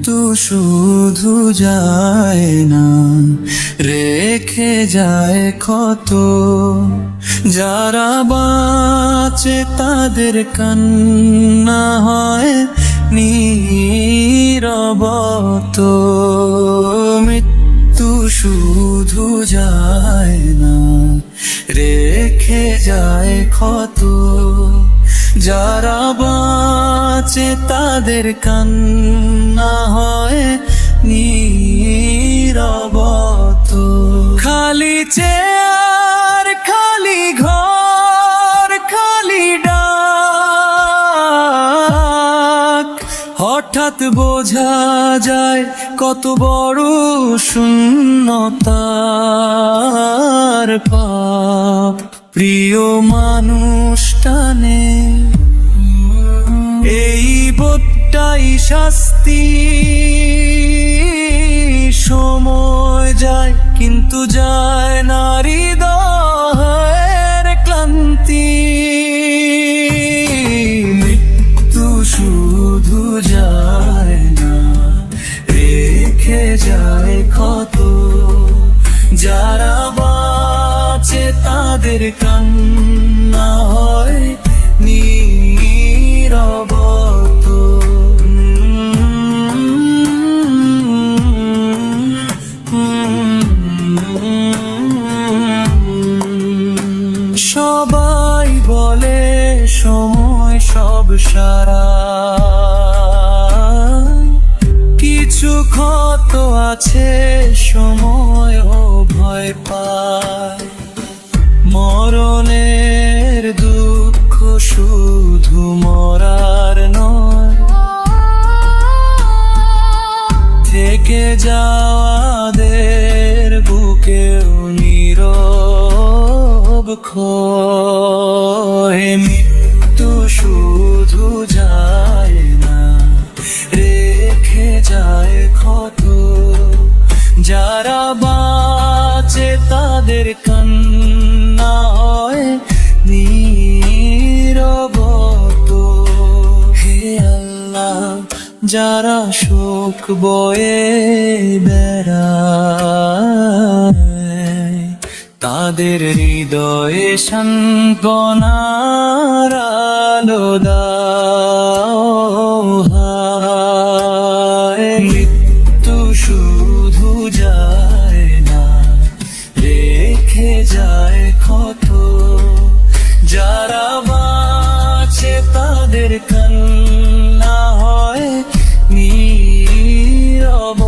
মৃত্যু শুধু যায় না, রেখে যায় ক্ষত। যারা বাঁচে তাদের কান্না হয় নীরবত। মৃত্যু শুধু যায় না, রেখে যায় ক্ষত। যারা বাঁচে তাদের কান্না হয় নীরবত। খালি চেয়ার, খালি ঘর, খালি ডাক, হঠাৎ বোঝা যায় কত বড় শূন্যতার পাপ। প্রিয় মানুষটানে এই বোধটাই শাস্তি। সময় যায় কিন্তু যায় না হৃদয়ের ক্লান্তি। মৃত্যু শুধু যায় না, রেখে যায় ক্ষত। যারা বাঁচে তাদের কান্না হয় নীরবত। সবাই বলে সময় সব সারা, কিছু ক্ষত আছে সময়ও ভয় পায়। মরণের দুঃখ শুধু মরার নয়, থেকে যাওয়াদের বুকেও নীরব ক্ষয়। মৃত্যু শুধু যায় না, রেখে যায় ক্ষত। যারা বাঁচে তাদের কান্না হয় নীরবত। হে আল্লাহ, যারা শোক বয়ে বেড়ায় তাদের হৃদয়ে সান্ত্বনার আলো দাও। মৃত্যু শুধু যায় না, রেখে যায় ক্ষত। যারা বাঁচে তাদের কান্না হয় নীরব।